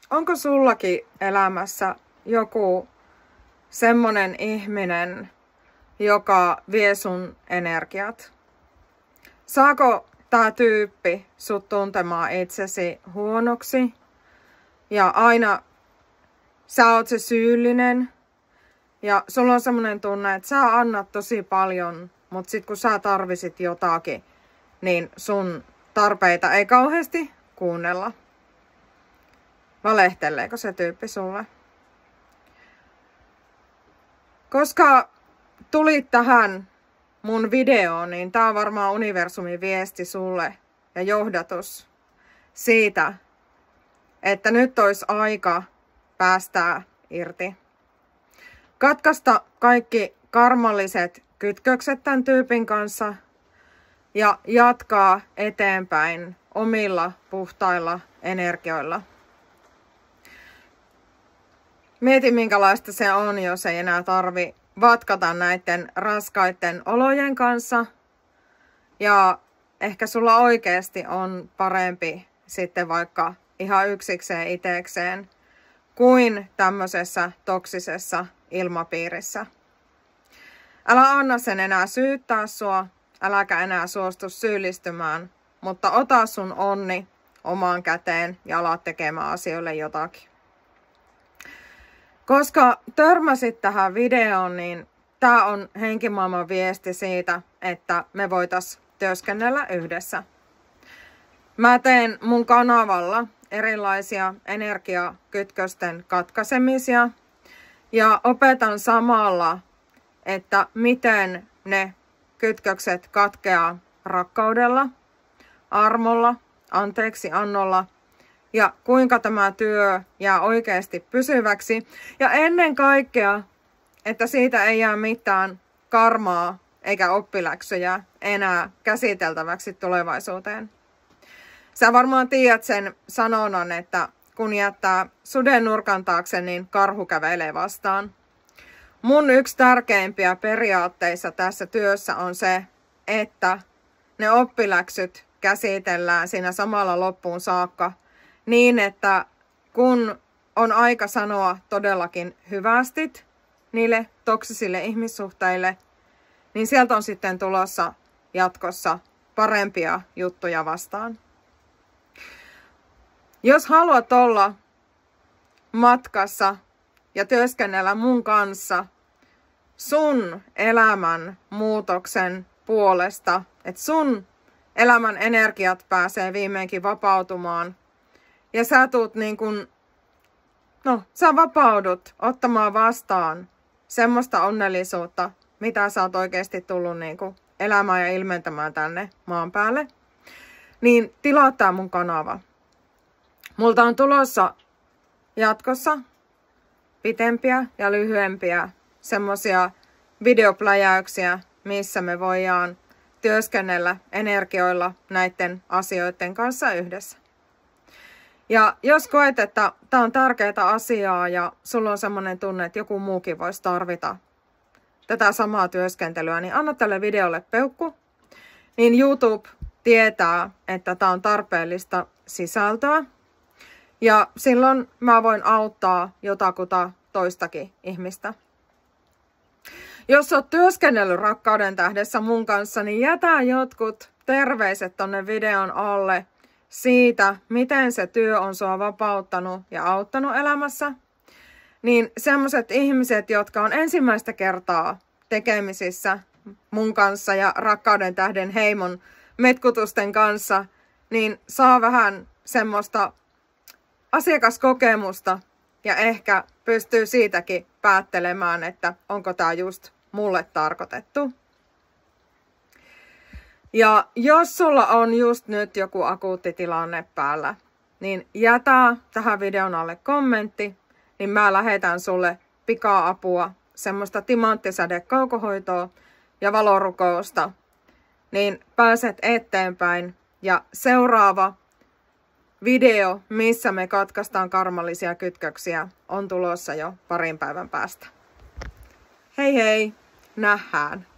onko sullakin elämässä joku semmonen ihminen, joka vie sun energiat? Saako tää tyyppi sut tuntemaan itsesi huonoksi? Ja aina sä oot se syyllinen. Ja sulla on semmonen tunne, että sä annat tosi paljon, mutta sit kun sä tarvisit jotakin, niin sun tarpeita ei kauheasti kuunnella. Valehteleeko se tyyppi sulle? Koska tulit tähän mun videoon, niin tää on varmaan universumin viesti sulle ja johdatus siitä, että nyt olisi aika päästää irti. Katkaista kaikki karmalliset kytkökset tämän tyypin kanssa ja jatkaa eteenpäin omilla puhtailla energioilla. Mieti, minkälaista se on, jos ei enää tarvi vatkata näiden raskaiden olojen kanssa. Ja ehkä sulla oikeasti on parempi sitten vaikka ihan yksikseen itekseen kuin tämmöisessä toksisessa ilmapiirissä. Älä anna sen enää syyttää sua, äläkä enää suostu syyllistymään, mutta ota sun onni omaan käteen ja ala tekemään asioille jotakin. Koska törmäsit tähän videoon, niin tää on henkimaailman viesti siitä, että me voitais työskennellä yhdessä. Mä teen mun kanavalla erilaisia energiakytkösten katkaisemisia ja opetan samalla, että miten ne kytkökset katkeaa rakkaudella, armolla, anteeksiannolla ja kuinka tämä työ jää oikeasti pysyväksi. Ja ennen kaikkea, että siitä ei jää mitään karmaa eikä oppiläksyjä enää käsiteltäväksi tulevaisuuteen. Sä varmaan tiedät sen sanonnan, että kun jättää suden nurkan taakse, niin karhu kävelee vastaan. Mun yksi tärkeimpiä periaatteissa tässä työssä on se, että ne oppiläksyt käsitellään siinä samalla loppuun saakka niin, että kun on aika sanoa todellakin hyvästit niille toksisille ihmissuhteille, niin sieltä on sitten tulossa jatkossa parempia juttuja vastaan. Jos haluat olla matkassa ja työskennellä mun kanssa sun elämän muutoksen puolesta, että sun elämän energiat pääsee viimeinkin vapautumaan ja sä tuut sä vapaudut ottamaan vastaan semmoista onnellisuutta, mitä sä oot oikeasti tullut elämään ja ilmentämään tänne maan päälle, niin tilaa tää mun kanava. Multa on tulossa jatkossa pitempiä ja lyhyempiä semmosia videopläjäyksiä, missä me voidaan työskennellä energioilla näiden asioiden kanssa yhdessä. Ja jos koet, että tää on tärkeää asiaa ja sulla on semmoinen tunne, että joku muukin voisi tarvita tätä samaa työskentelyä, niin anna tälle videolle peukku. Niin YouTube tietää, että tää on tarpeellista sisältöä. Ja silloin mä voin auttaa jotakuta toistakin ihmistä. Jos oot työskennellyt Rakkauden tähdessä mun kanssa, niin jätä jotkut terveiset tonne videon alle siitä, miten se työ on sua vapauttanut ja auttanut elämässä. Niin semmoset ihmiset, jotka on ensimmäistä kertaa tekemisissä mun kanssa ja Rakkauden tähden heimon metkutusten kanssa, niin saa vähän semmoista asiakaskokemusta ja ehkä pystyy siitäkin päättelemään, että onko tämä just mulle tarkoitettu. Ja jos sulla on just nyt joku akuutti tilanne päällä, niin jätä tähän videon alle kommentti, niin mä lähetän sulle pika-apua, semmoista timanttisäde-kaukohoitoa ja valorukousta, niin pääset eteenpäin. Ja seuraava video, missä me katkaistaan karmallisia kytköksiä, on tulossa jo parin päivän päästä. Hei hei, nähdään!